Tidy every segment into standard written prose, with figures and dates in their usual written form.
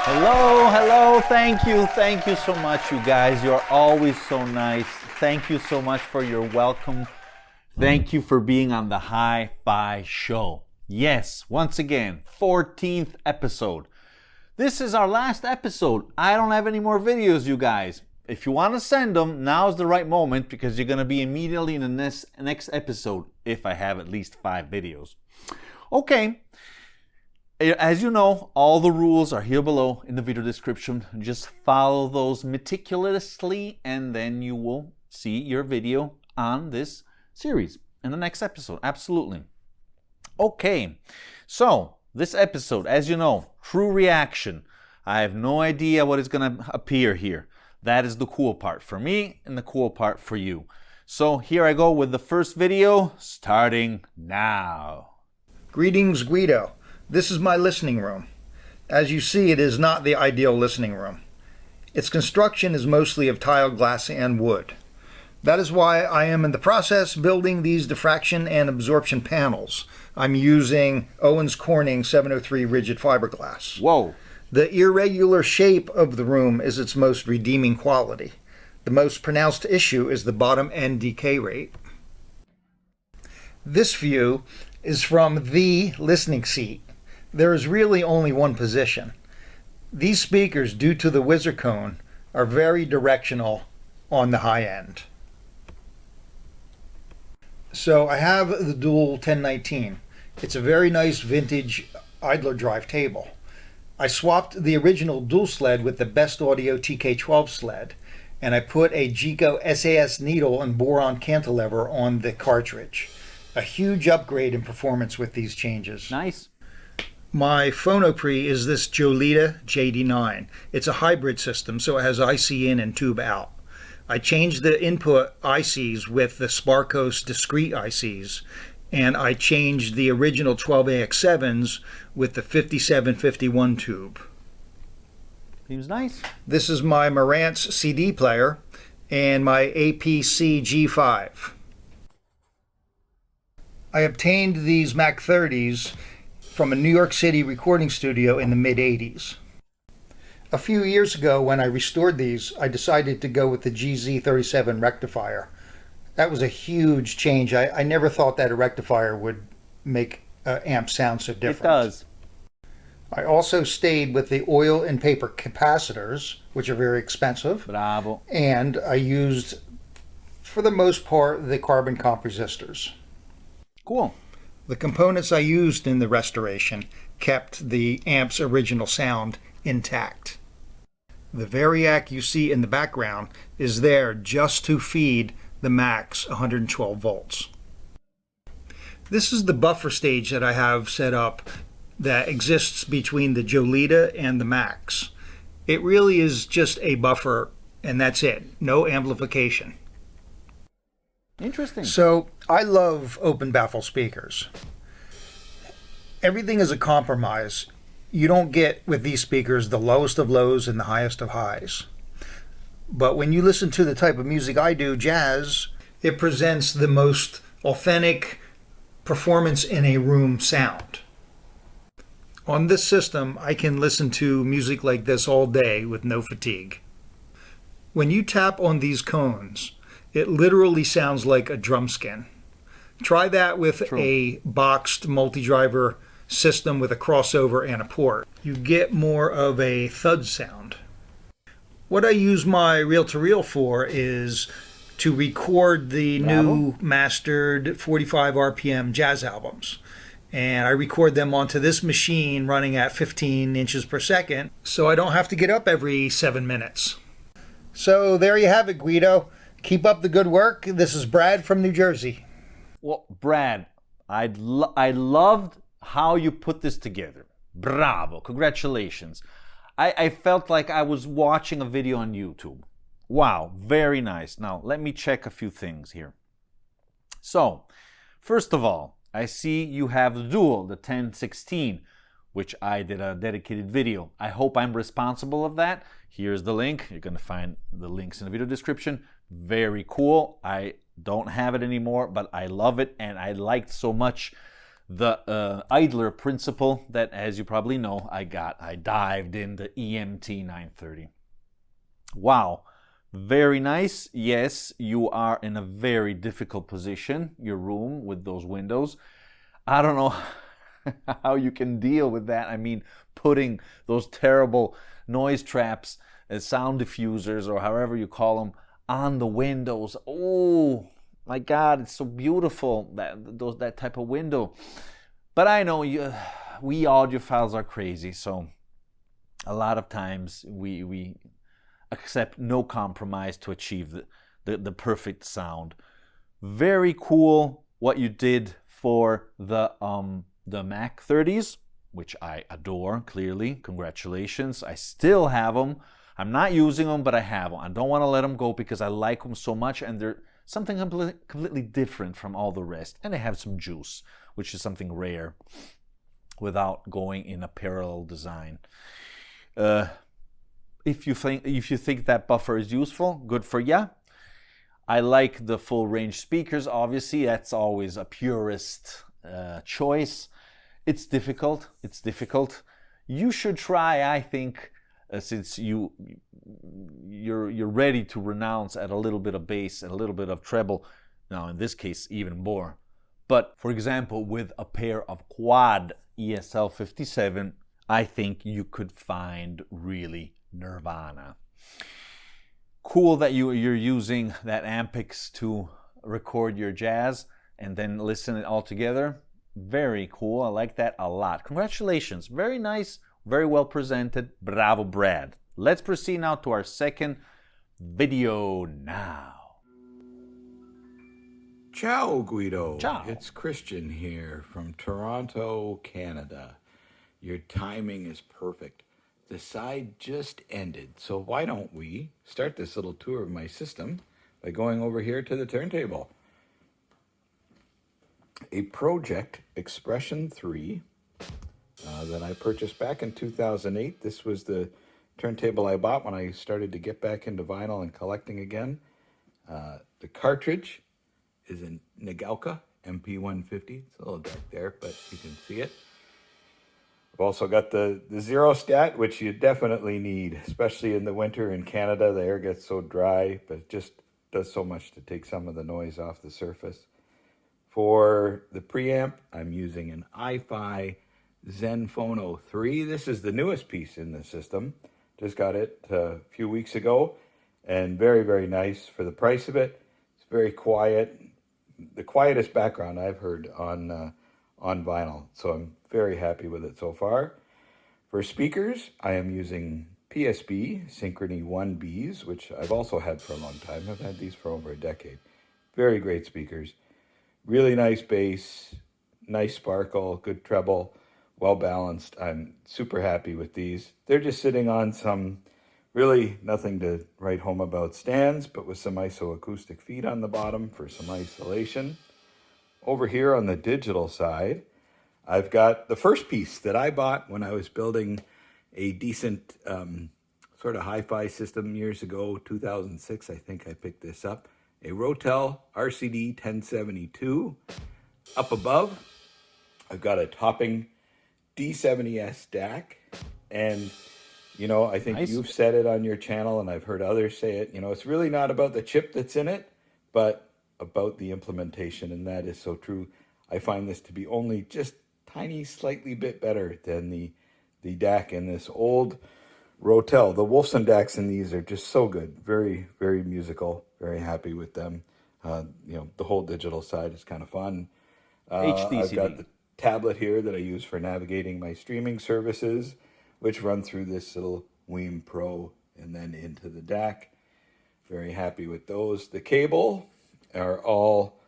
Hello, thank you so much, you guys. You're always so nice. Thank you so much for your welcome. Thank you for being on the Hi-Fi Show. Yes, once again, 14th episode. This is our last episode. I don't have any more videos, you guys. If you want to send them, now's the right moment because you're going to be immediately in the next episode if I have at least 5 videos. Okay. As you know, all the rules are here below in the video description. Just follow those meticulously and then you will see your video on this series in the next episode. Absolutely. Okay, so this episode, as you know, true reaction. I have no idea what is going to appear here. That is the cool part for me and the cool part for you. So here I go with the first video, starting now. Greetings, Guido. This is my listening room. As you see, it is not the ideal listening room. Its construction is mostly of tile, glass, and wood. That is why I am in the process building these diffraction and absorption panels. I'm using Owens Corning 703 rigid fiberglass. Whoa. The irregular shape of the room is its most redeeming quality. The most pronounced issue is the bottom end decay rate. This view is from the listening seat. There is really only one position. These speakers, due to the whizzer cone, are very directional on the high end. So I have the dual 1019. It's a very nice vintage idler drive table. I swapped the original dual sled with the Best Audio TK12 sled, and I put a Gico SAS needle and boron cantilever on the cartridge. A huge upgrade in performance with these changes. Nice. My phonopree is this Jolita JD9. It's a hybrid system, so it has IC in and tube out. I changed the input ICs with the Sparkos discrete ICs, and I changed the original 12AX7s with the 5751 tube. Seems nice. This is my Marantz CD player and my APC G5. I obtained these Mac 30s from a New York City recording studio in the mid-80s. A few years ago when I restored these, I decided to go with the GZ37 rectifier. That was a huge change. I never thought that a rectifier would make an amp sound so different. It does. I also stayed with the oil and paper capacitors, which are very expensive. Bravo. And I used, for the most part, the carbon comp resistors. Cool. The components I used in the restoration kept the amp's original sound intact. The Variac you see in the background is there just to feed the Mac's 112 volts. This is the buffer stage that I have set up that exists between the Jolita and the Mac's. It really is just a buffer and that's it. No amplification. Interesting. So I love open baffle speakers. Everything is a compromise. You don't get with these speakers the lowest of lows and the highest of highs. But when you listen to the type of music I do, jazz, it presents the most authentic performance in a room sound. On this system, I can listen to music like this all day with no fatigue. When you tap on these cones, it literally sounds like a drum skin. Try that with a boxed multi-driver system with a crossover and a port. You get more of a thud sound. What I use my reel-to-reel for is to record the new mastered 45 RPM jazz albums. And I record them onto this machine running at 15 inches per second, so I don't have to get up every 7 minutes. So there you have it, Guido. Keep up the good work. This is Brad from New Jersey. Well, Brad, I loved how you put this together. Bravo. Congratulations. I felt like I was watching a video on YouTube. Wow, very nice. Now, let me check a few things here. So, first of all, I see you have the dual, the 1016, which I did a dedicated video. I hope I'm responsible of that. Here's the link. You're going to find the links in the video description. Very cool. I don't have it anymore, but I love it, and I liked so much the idler principle that, as you probably know, I dived in the EMT 930. Wow, very nice. Yes, you are in a very difficult position, your room with those windows. I don't know how you can deal with that. I mean, putting those terrible noise traps, sound diffusers, or however you call them, on the windows. Oh my God, it's so beautiful, that type of window. But I know we audiophiles are crazy, so a lot of times we accept no compromise to achieve the perfect sound. Very cool what you did for the Mac 30s, which I adore, clearly. Congratulations. I still have them. I'm not using them, but I have them. I don't want to let them go because I like them so much, and they're something completely different from all the rest. And they have some juice, which is something rare, without going in a parallel design. If you think that buffer is useful, good for ya. I like the full range speakers, obviously. That's always a purist choice. It's difficult. You should try, I think, since you're ready to renounce at a little bit of bass and a little bit of treble. Now, in this case, even more. But, for example, with a pair of quad ESL 57, I think you could find really nirvana. Cool that you're using that Ampix to record your jazz and then listen it all together. Very cool. I like that a lot. Congratulations. Very nice. Very well presented. Bravo, Brad. Let's proceed now to our second video now. Ciao, Guido. Ciao. It's Christian here from Toronto, Canada. Your timing is perfect. The side just ended, so why don't we start this little tour of my system by going over here to the turntable. A Project Expression 3 that I purchased back in 2008. This was the turntable I bought when I started to get back into vinyl and collecting again. The cartridge is a Nagalka MP150. It's a little dark there, but you can see it. I've also got the Zero Stat, which you definitely need, especially in the winter in Canada. The air gets so dry, but it just does so much to take some of the noise off the surface. For the preamp, I'm using an hifi Zenfono 3. This is the newest piece in the system. Just got it a few weeks ago, and very, very nice for the price of it. It's very quiet, the quietest background I've heard on vinyl, so I'm very happy with it so far. For speakers, I am using PSB Synchrony 1Bs, which I've also had for a long time. I've had these for over a decade. Very great speakers. Really nice bass, nice sparkle, good treble, well balanced. I'm super happy with these. They're just sitting on some really nothing to write home about stands, but with some isoacoustic feet on the bottom for some isolation. Over here on the digital side, I've got the first piece that I bought when I was building a decent sort of hi-fi system years ago, 2006, I think I picked this up. A Rotel RCD 1072. Up above, I've got a topping D70S DAC. And, you know, I think you've said it on your channel and I've heard others say it. You know, it's really not about the chip that's in it, but about the implementation. And that is so true. I find this to be only just tiny, slightly bit better than the DAC in this old Rotel. The Wolfson DACs in these are just so good. Very, very musical. Very happy with them. You know, the whole digital side is kind of fun. I've got the tablet here that I use for navigating my streaming services, which run through this little Weem Pro and then into the DAC. Very happy with those. The cable are all,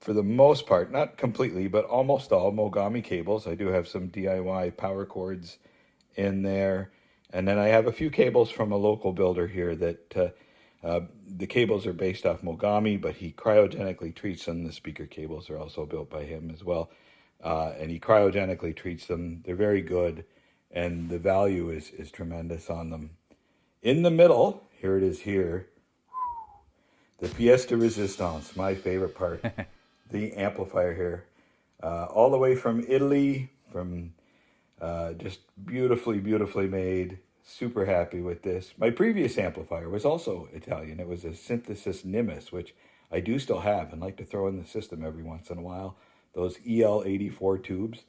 for the most part, not completely, but almost all Mogami cables. I do have some DIY power cords in there. And then I have a few cables from a local builder here that the cables are based off Mogami, but he cryogenically treats them. The speaker cables are also built by him as well. And he cryogenically treats them. They're very good, and the value is tremendous on them. In the middle, here it is here, the pièce de résistance, my favorite part, the amplifier here. all the way from Italy, from just beautifully, beautifully made. Super happy with this. My previous amplifier was also Italian. It was a Synthesis Nimbus, which I do still have and like to throw in the system every once in a while. Those EL84 tubes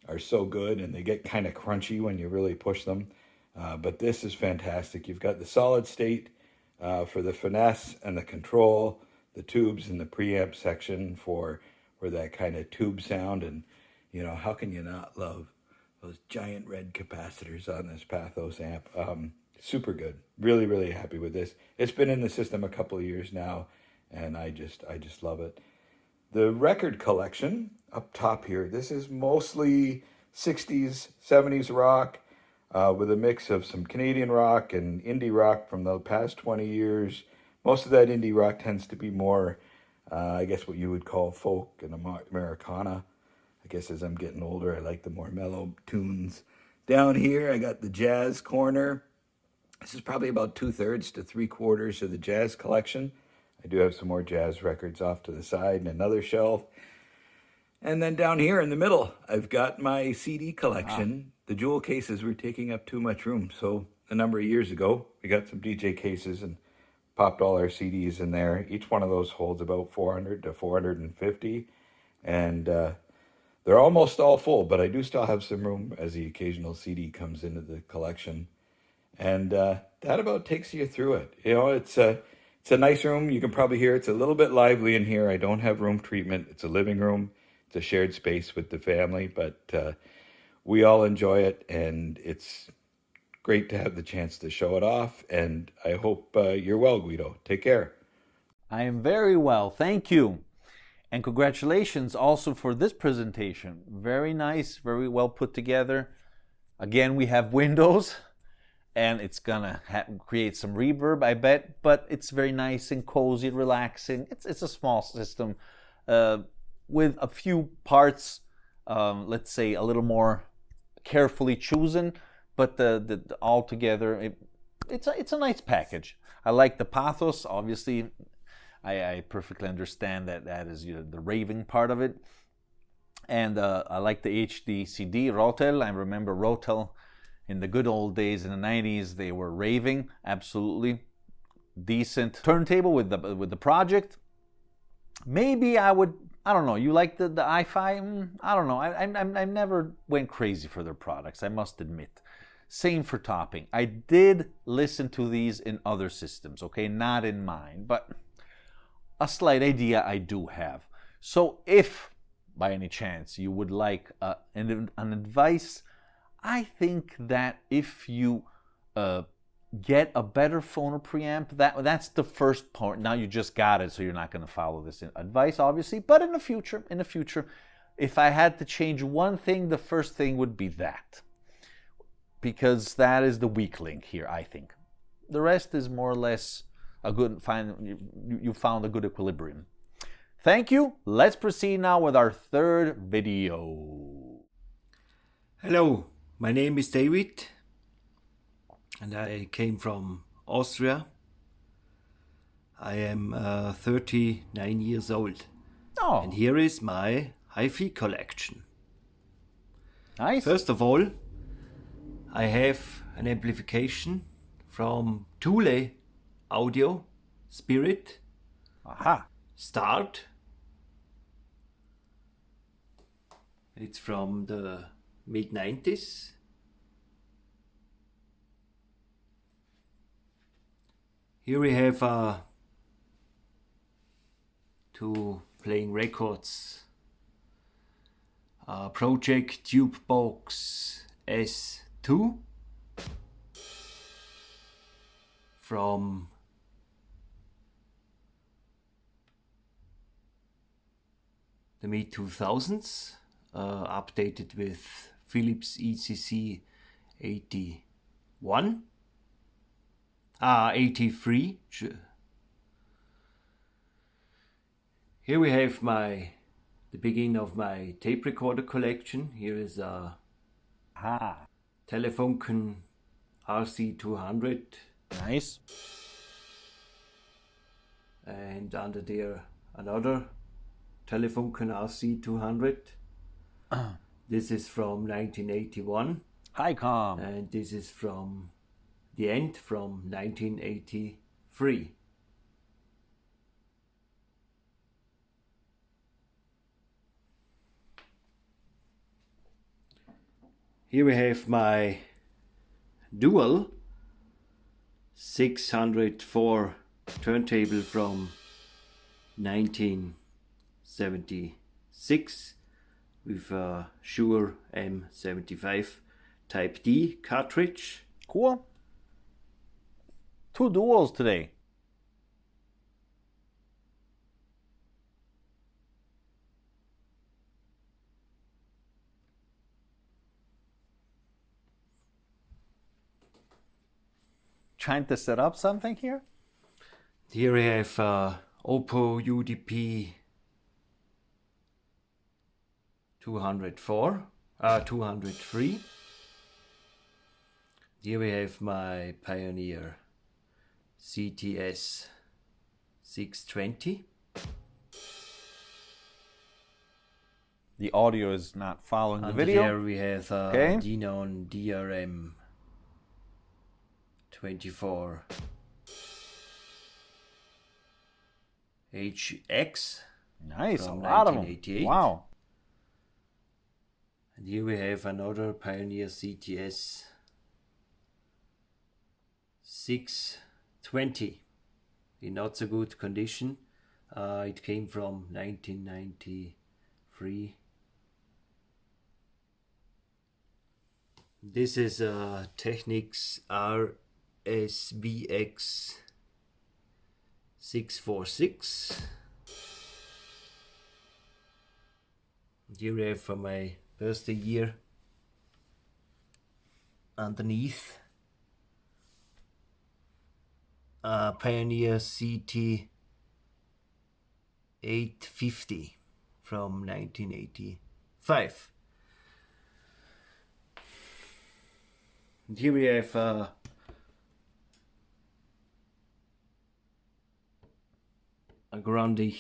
are so good, and they get kind of crunchy when you really push them. But this is fantastic. You've got the solid state for the finesse and the control, the tubes in the preamp section for that kind of tube sound. And, you know, how can you not love those giant red capacitors on this Pathos amp? Super good. Really, really happy with this. It's been in the system a couple of years now, and I just love it. The record collection up top here, this is mostly 60s, 70s rock with a mix of some Canadian rock and indie rock from the past 20 years. Most of that indie rock tends to be more, I guess, what you would call folk and Americana. I guess as I'm getting older, I like the more mellow tunes. Down here, I got the jazz corner. This is probably about 2/3 to 3/4 of the jazz collection. I do have some more jazz records off to the side and another shelf. And then down here in the middle, I've got my CD collection. The jewel cases were taking up too much room. So a number of years ago, we got some DJ cases and popped all our CDs in there. Each one of those holds about 400 to 450. And they're almost all full, but I do still have some room as the occasional CD comes into the collection. And that about takes you through it. You know, it's a nice room. You can probably hear it's a little bit lively in here. I don't have room treatment. It's a living room. It's a shared space with the family, but we all enjoy it, and it's great to have the chance to show it off. And I hope you're well, Guido. Take care. I am very well, thank you. And congratulations also for this presentation. Very nice, very well put together. Again, we have windows, and it's gonna create some reverb, I bet, but it's very nice and cozy, relaxing. It's a small system with a few parts, let's say a little more carefully chosen, but the all together, it's a nice package. I like the pathos, obviously. I perfectly understand that is the raving part of it. And I like the HDCD Rotel. I remember Rotel in the good old days in the 90s. They were raving, absolutely decent turntable with the project. Maybe I don't know. You like the hifi? I don't know. I never went crazy for their products, I must admit. Same for topping. I did listen to these in other systems, okay? Not in mine, but a slight idea I do have. So if by any chance you would like an advice, I think that if you get a better phono preamp, that's the first part. Now you just got it, so you're not going to follow this advice, obviously. But in the future, if I had to change one thing, the first thing would be that, because that is the weak link here, I think. The rest is more or less you found a good equilibrium. Thank you. Let's proceed now with our third video. Hello, my name is David, and I came from Austria. I am 39 years old. Oh, and here is my hifi collection. Nice. First of all, I have an amplification from Thule Audio Spirit. Aha. Start. It's from the mid-90s. Here we have two playing records. Project Tube Box S2 from the mid-2000s, updated with Philips ECC 83. Here we have the beginning of my tape recorder collection. Here is a Telefunken RC200. Nice. And under there another Telefunken RC200. This is from 1981. Hi-com. And this is from the end from 1983. Here we have my dual 604 turntable from 1976 with a Shure M75 Type D cartridge. Cool. 2 duals today. Trying to set up something here? Here we have Oppo UDP 203. Here we have my Pioneer CTS 620. The audio is not following the And video. here we have Denon DRM 24 HX. Nice, a from lot of them. 1988. Wow. And here we have another Pioneer CTS 620 in not so good condition. It came from 1993. This is a Technics RSBX 646. Here we have for my birthday year underneath Pioneer CT 850 from 1985. And here we have a Grundig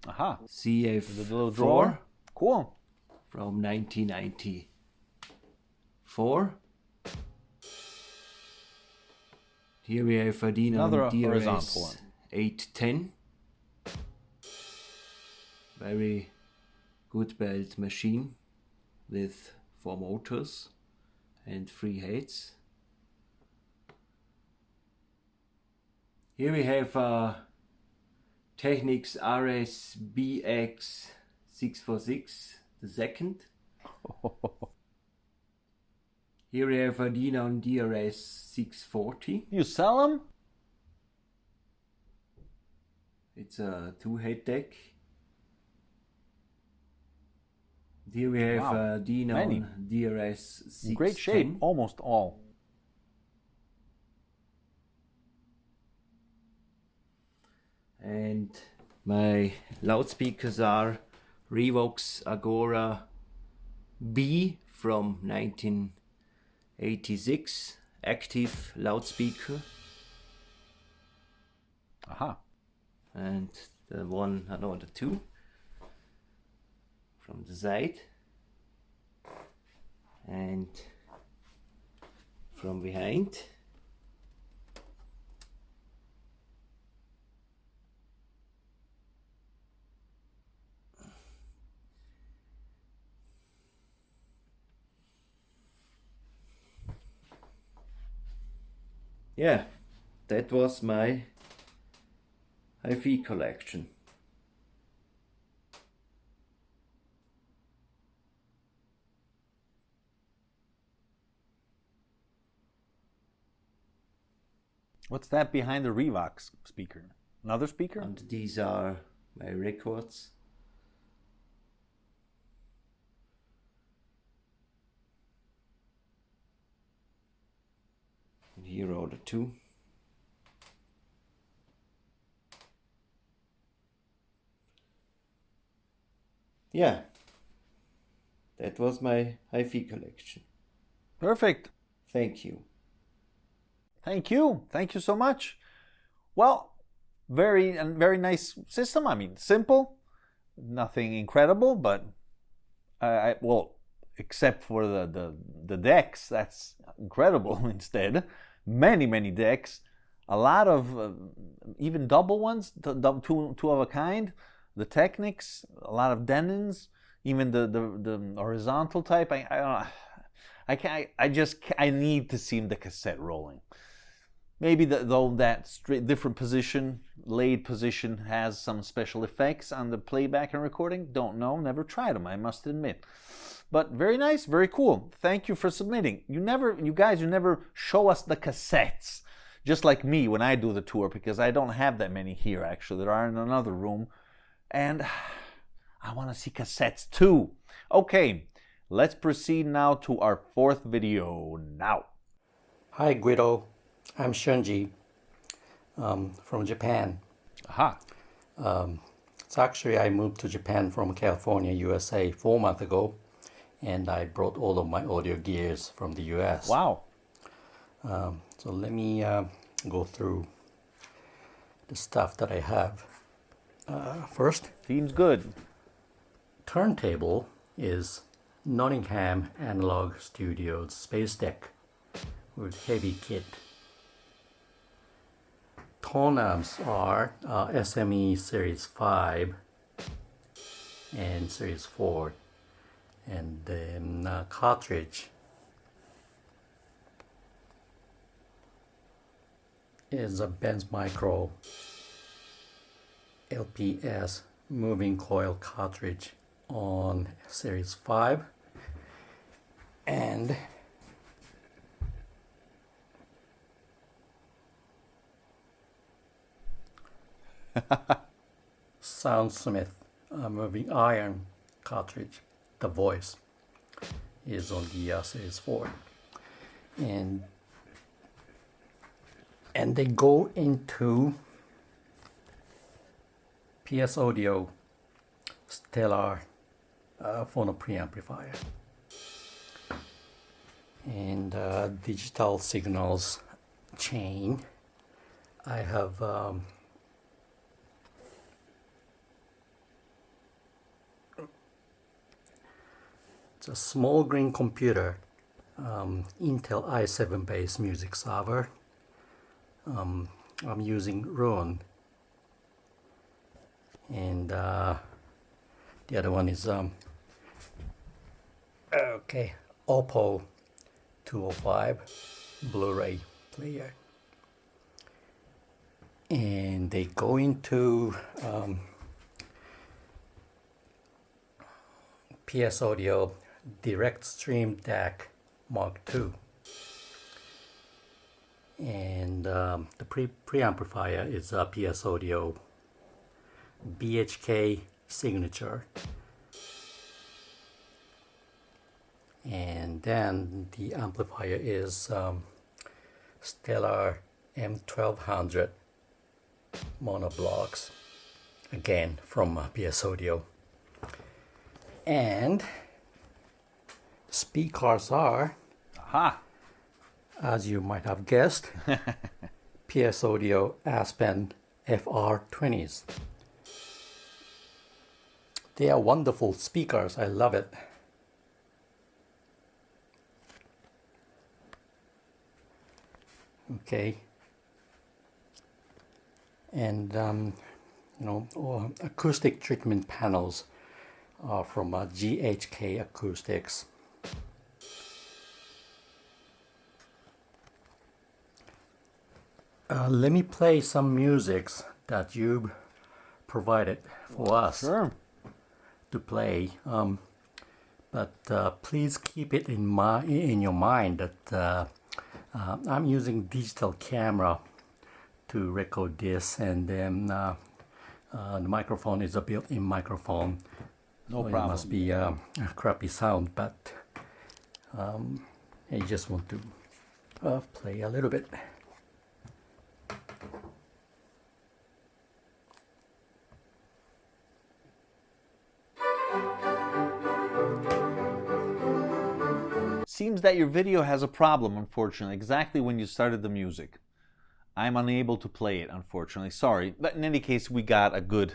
Aha. CF4 The little drawer. Cool. from 1994. Here we have a Denon Another horizontal DRS one. 810. Very good built machine with 4 motors and 3 heads. Here we have a Technics RSBX 646, the second. Here we have a Denon DRS 640. You sell them? It's a 2-head deck. Here we have Wow, a Denon many. DRS 610. In great shape, almost all. And my loudspeakers are Revox Agora B from 1986, active loudspeaker. Aha. And the two from the side and from behind. Yeah, that was my hifi collection. What's that behind the Revox speaker? Another speaker? And these are my records. And here are the two. Yeah, that was my hifi collection. Perfect. Thank you. Thank you. Thank you so much. Well, very nice system. I mean, simple, nothing incredible, but Well, except for the decks, that's incredible. Instead, many decks, a lot of even double ones, two of a kind. The Technics, a lot of Denons, even the horizontal type. I don't know. I need to see the cassette rolling. Maybe though that different position, laid position, has some special effects on the playback and recording. Don't know, never tried them, I must admit. But very nice, very cool. Thank you for submitting. You guys never show us the cassettes. Just like me when I do the tour, because I don't have that many here actually. There are in another room. And I want to see cassettes too. Okay, let's proceed now to our fourth video now. Hi Guido, I'm Shunji from Japan. Aha. So actually I moved to Japan from California, USA 4 months ago, and I brought all of my audio gears from the US. Wow. So let me go through the stuff that I have. First, Seems good. turntable is Nottingham Analog Studios Space Deck with heavy kit. Tone amps are SME Series 5 and Series 4, and then cartridge is a Benz Micro LPS moving coil cartridge on Series 5, and Soundsmith moving iron cartridge. The voice is on the Series 4, and they go into PS Audio Stellar phono preamplifier and digital signals chain. I have it's a small green computer, Intel i7 based music server. I'm using Roon, and the other one is Oppo 205 Blu-ray player, and they go into PS Audio Direct Stream DAC Mark II, and the preamplifier is a PS Audio BHK Signature, and then the amplifier is Stellar M1200 monoblocks, again from PS Audio. And speakers are, as you might have guessed, PS Audio Aspen FR20s. They are wonderful speakers. I love it. Okay. And acoustic treatment panels are from GHK Acoustics. Let me play some musics that you provided for us to play. But please keep it in your mind that I'm using digital camera to record this, and then the microphone is a built-in microphone. No So problem. it must be a crappy sound, but I just want to play a little bit. Seems that your video has a problem, unfortunately, exactly when you started the music. I'm unable to play it, unfortunately. Sorry. But in any case, we got a good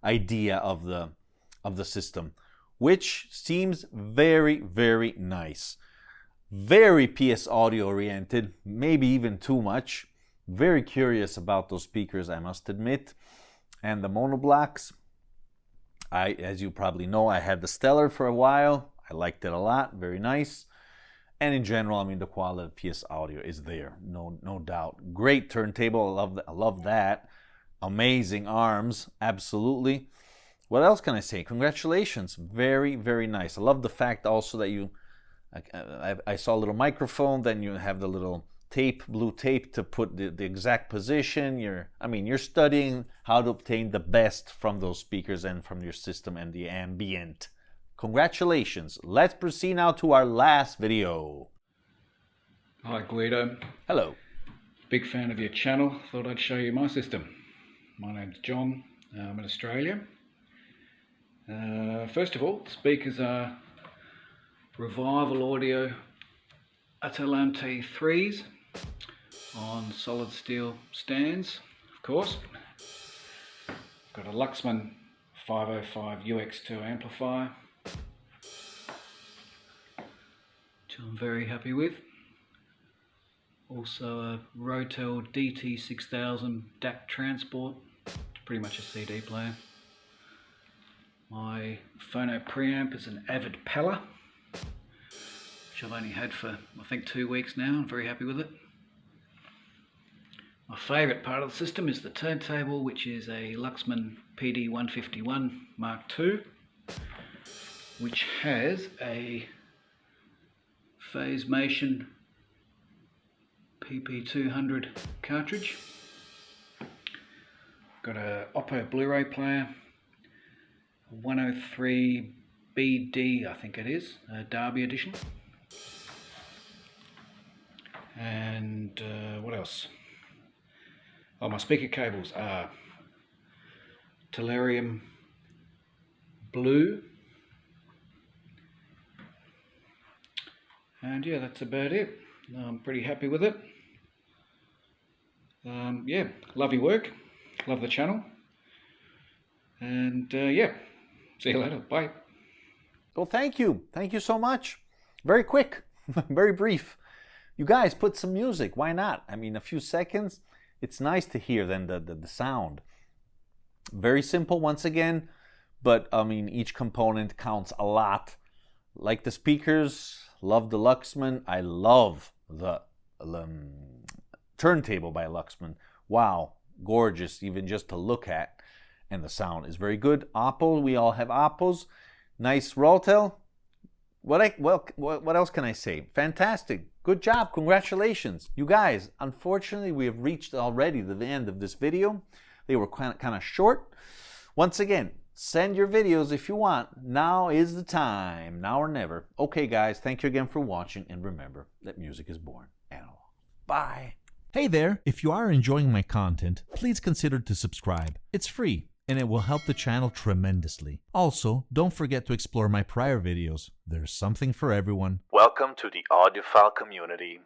idea of the system. which seems very, very nice. Very PS audio oriented, maybe even too much. Very curious about those speakers, I must admit. And the monoblocks, as you probably know, I had the Stellar for a while. I liked it a lot, very nice. And in general, I mean, the quality of PS audio is there, no doubt. Great turntable, I love that. Amazing arms, absolutely. What else can I say? Congratulations, very, very nice. I love the fact also that I saw a little microphone, then you have the little blue tape to put the exact position. You're studying how to obtain the best from those speakers and from your system and the ambient. Congratulations. Let's proceed now to our last video. Hi Guido. Hello. Big fan of your channel. Thought I'd show you my system. My name's John. I'm in Australia. First of all, the speakers are Revival Audio Atalante 3s on solid steel stands, of course. Got a Luxman 505 UX2 amplifier, which I'm very happy with. Also a Rotel DT6000 DAC transport, it's pretty much a CD player. My phono preamp is an Avid Pella, which I've only had for I think 2 weeks now. I'm very happy with it. My favourite part of the system is the turntable, which is a Luxman PD151 Mark II, which has a Phasmation PP200 cartridge. Got a Oppo Blu-ray player, 103 BD I think it is, a Derby edition. And what else? Oh, my speaker cables are Tellurium Blue. And yeah, that's about it. I'm pretty happy with it. Yeah, love your work. Love the channel. And yeah, see you later. Bye. Well, thank you. Thank you so much. Very quick, very brief. You guys put some music. Why not? I mean, a few seconds. It's nice to hear then the sound. Very simple once again, but I mean, each component counts a lot. Like the speakers, love the Luxman. I love the turntable by Luxman. Wow, gorgeous, even just to look at. And the sound is very good. Oppo, we all have Oppos. Nice Rotel. What else can I say? Fantastic. Good job. Congratulations. You guys, unfortunately, we have reached already the end of this video. They were kind of short. Once again, send your videos if you want. Now is the time. Now or never. Okay, guys, thank you again for watching. And remember that music is born analog. Bye. Hey there. If you are enjoying my content, please consider to subscribe. It's free, and it will help the channel tremendously. Also, don't forget to explore my prior videos. There's something for everyone. Welcome to the audiophile community.